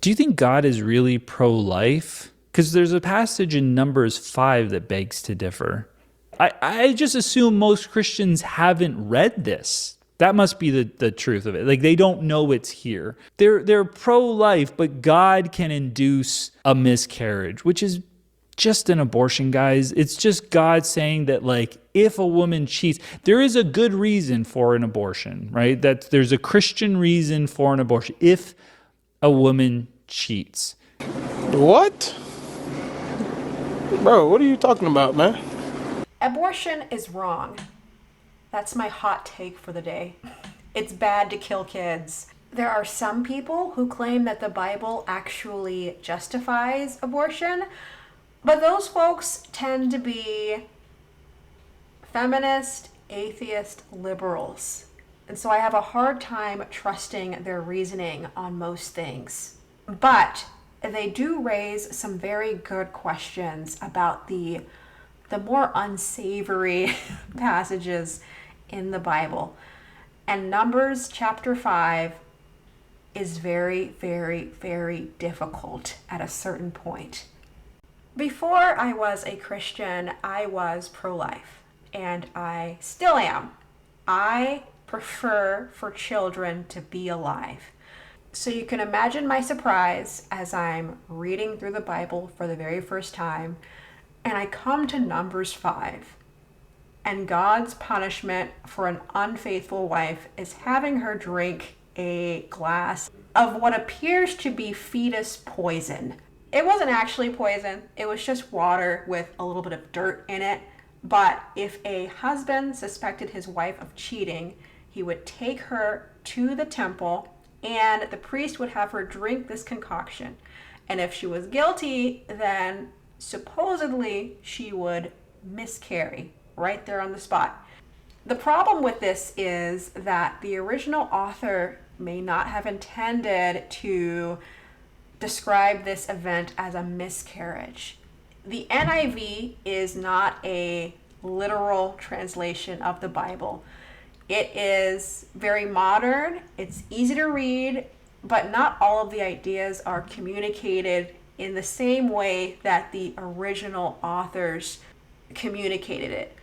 Do you think God is really pro-life? Because there's a passage in Numbers 5 that begs to differ. I just assume most Christians haven't read this. That must be the truth of it. Like, they don't know it's here. They're pro-life, but God can induce a miscarriage, which is just an abortion, guys. It's just God saying that, like, if a woman cheats, there is a good reason for an abortion, right? That there's a Christian reason for an abortion if a woman cheats. What? Bro, what are you talking about, man? Abortion is wrong. That's my hot take for the day. It's bad to kill kids. There are some people who claim that the Bible actually justifies abortion, but those folks tend to be feminist, atheist, liberals. And so I have a hard time trusting their reasoning on most things. But they do raise some very good questions about the more unsavory passages in the Bible. And Numbers chapter 5 is very, very, very difficult at a certain point. Before I was a Christian, I was pro-life, and I still am. I prefer for children to be alive. So you can imagine my surprise as I'm reading through the Bible for the very first time, and I come to Numbers 5, and God's punishment for an unfaithful wife is having her drink a glass of what appears to be fetus poison. It wasn't actually poison, it was just water with a little bit of dirt in it. But if a husband suspected his wife of cheating, he would take her to the temple and the priest would have her drink this concoction. And if she was guilty, then supposedly she would miscarry right there on the spot. The problem with this is that the original author may not have intended to describe this event as a miscarriage. The NIV is not a literal translation of the Bible. It is very modern, it's easy to read, but not all of the ideas are communicated in the same way that the original authors communicated it.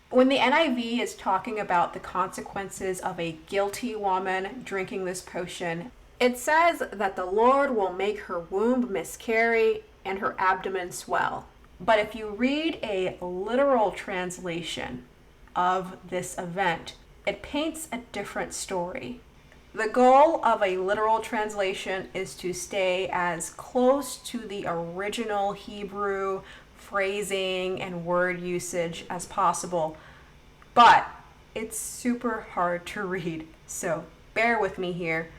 When the NIV is talking about the consequences of a guilty woman drinking this potion, it says that the Lord will make her womb miscarry and her abdomen swell. But if you read a literal translation of this event, it paints a different story. The goal of a literal translation is to stay as close to the original Hebrew phrasing and word usage as possible, but it's super hard to read, so bear with me here.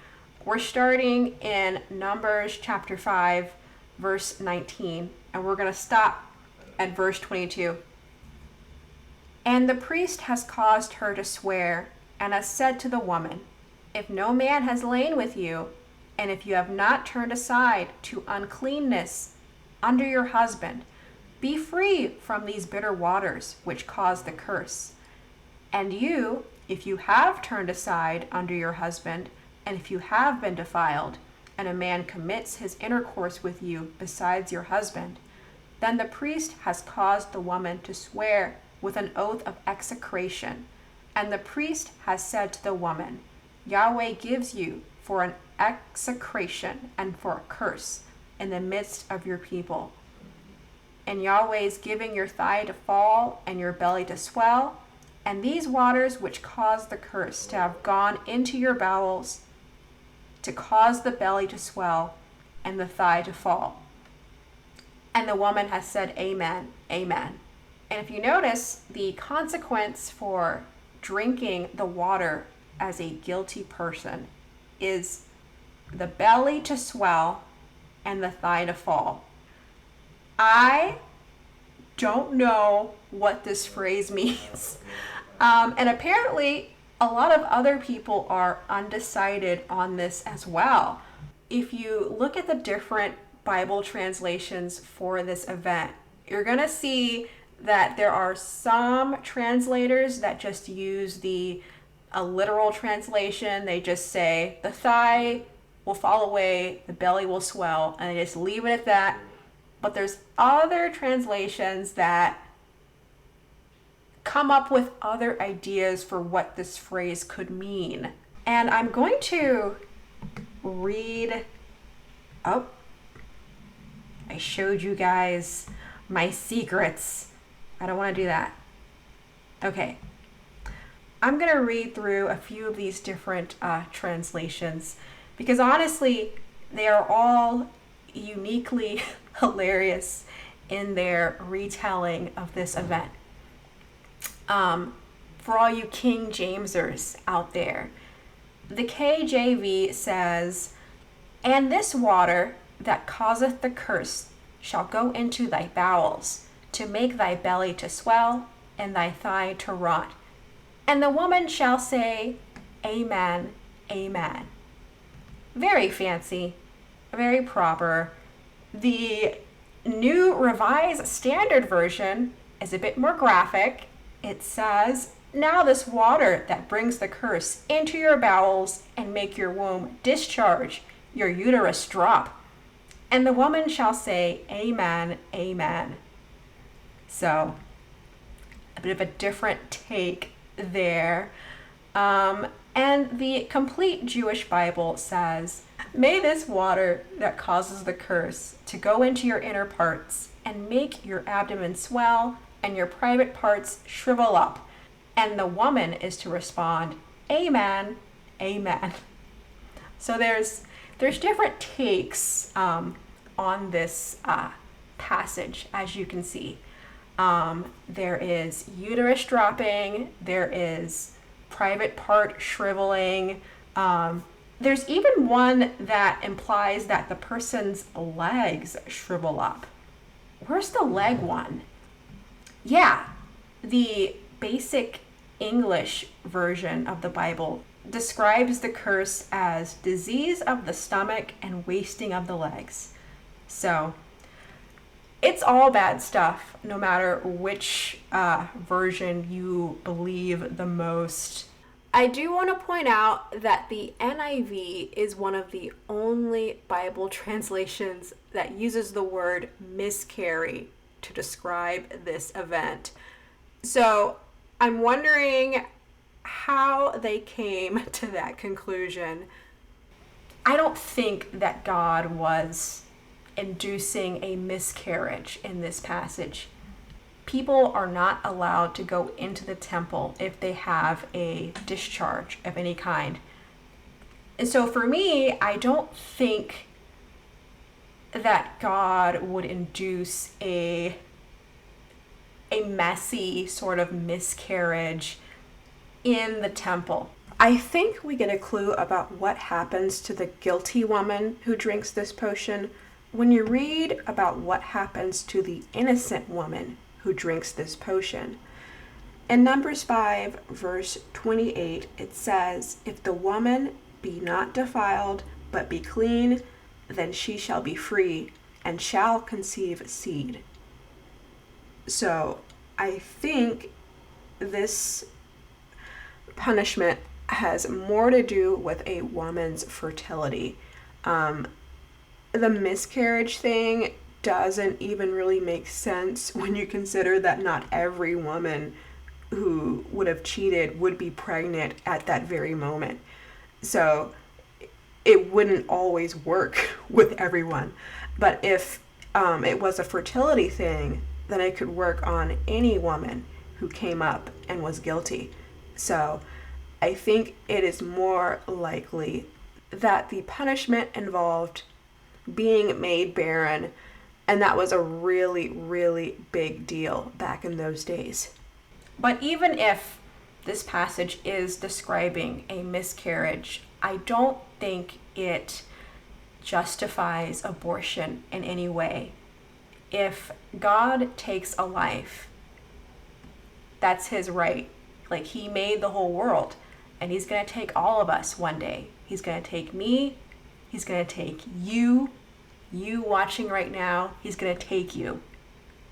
We're starting in Numbers chapter 5, verse 19, and we're going to stop at verse 22. And the priest has caused her to swear, and has said to the woman, if no man has lain with you, and if you have not turned aside to uncleanness under your husband, be free from these bitter waters which cause the curse. And you, if you have turned aside under your husband, and if you have been defiled, and a man commits his intercourse with you besides your husband, then the priest has caused the woman to swear with an oath of execration. And the priest has said to the woman, Yahweh gives you for an execration and for a curse in the midst of your people. And Yahweh is giving your thigh to fall and your belly to swell, and these waters which cause the curse to have gone into your bowels, to cause the belly to swell and the thigh to fall. And the woman has said, Amen, amen. And if you notice, the consequence for drinking the water as a guilty person is the belly to swell and the thigh to fall. I don't know what this phrase means. And apparently a lot of other people are undecided on this as well. If you look at the different Bible translations for this event, you're going to see that there are some translators that just use a literal translation. They just say the thigh will fall away, the belly will swell, and they just leave it at that. But there's other translations that come up with other ideas for what this phrase could mean. And I'm going to read. Oh, I showed you guys my secrets. I don't want to do that. Okay. I'm going to read through a few of these different translations because honestly, they are all uniquely hilarious in their retelling of this event. For all you King Jamesers out there, the KJV says, "And this water that causeth the curse shall go into thy bowels, to make thy belly to swell, and thy thigh to rot. And the woman shall say, Amen, Amen." Very fancy, very proper. The New Revised Standard Version is a bit more graphic. It says, "Now this water that brings the curse into your bowels and make your womb discharge, your uterus drop. And the woman shall say, Amen, Amen." So, a bit of a different take there. And the Complete Jewish Bible says, "May this water that causes the curse to go into your inner parts and make your abdomen swell and your private parts shrivel up." And the woman is to respond, "Amen, Amen." So there's different takes on this passage, as you can see. There is uterus dropping, there is private part shriveling. There's even one that implies that the person's legs shrivel up. Where's the leg one? Yeah, the basic English version of the Bible describes the curse as disease of the stomach and wasting of the legs. So it's all bad stuff, no matter which version you believe the most. I do want to point out that the NIV is one of the only Bible translations that uses the word miscarry to describe this event. So I'm wondering how they came to that conclusion. I don't think that God was inducing a miscarriage in this passage. People are not allowed to go into the temple if they have a discharge of any kind. And so for me, I don't think that God would induce a messy sort of miscarriage in the temple. I think we get a clue about what happens to the guilty woman who drinks this potion when you read about what happens to the innocent woman who drinks this potion. In Numbers 5, verse 28, it says, "If the woman be not defiled, but be clean, then she shall be free, and shall conceive seed." So I think this punishment has more to do with a woman's fertility. The miscarriage thing doesn't even really make sense when you consider that not every woman who would have cheated would be pregnant at that very moment. So it wouldn't always work with everyone. But if it was a fertility thing, then it could work on any woman who came up and was guilty. So I think it is more likely that the punishment involved being made barren, and that was a really, really big deal back in those days. But even if this passage is describing a miscarriage, I don't think it justifies abortion in any way. If God takes a life, that's his right. Like, he made the whole world, and he's going to take all of us one day. He's going to take me. He's going to take you watching right now. He's going to take you.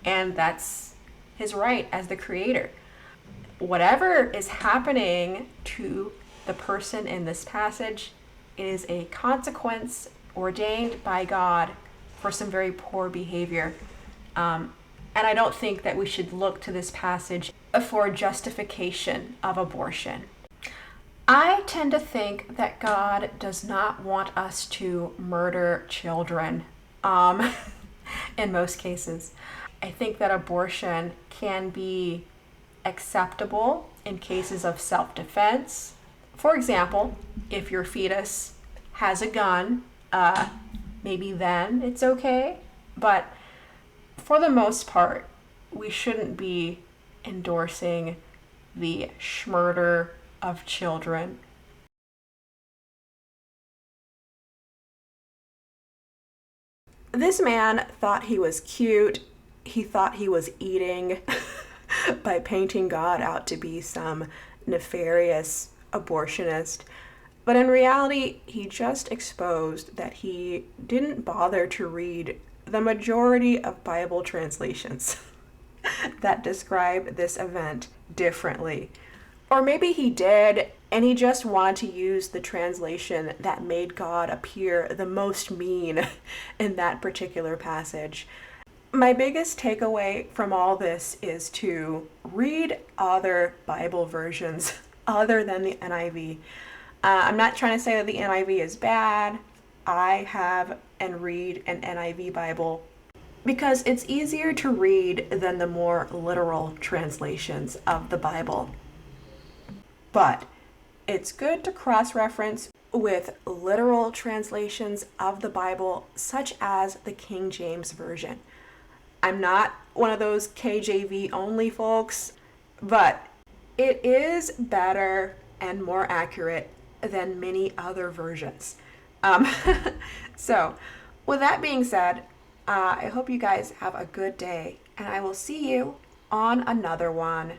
And that's his right as the creator. Whatever is happening to the person in this passage it is a consequence ordained by God for some very poor behavior. And I don't think that we should look to this passage for justification of abortion. I tend to think that God does not want us to murder children in most cases. I think that abortion can be acceptable in cases of self-defense. For example, if your fetus has a gun, maybe then it's okay. But for the most part, we shouldn't be endorsing the murder of children. This man thought he was cute. He thought he was eating by painting God out to be some nefarious abortionist. But in reality, he just exposed that he didn't bother to read the majority of Bible translations that describe this event differently. Or maybe he did, and he just wanted to use the translation that made God appear the most mean in that particular passage. My biggest takeaway from all this is to read other Bible versions other than the NIV. I'm not trying to say that the NIV is bad. I have and read an NIV Bible because it's easier to read than the more literal translations of the Bible. But it's good to cross-reference with literal translations of the Bible, such as the King James Version. I'm not one of those KJV only folks, but it is better and more accurate than many other versions. So, with that being said, I hope you guys have a good day, and I will see you on another one.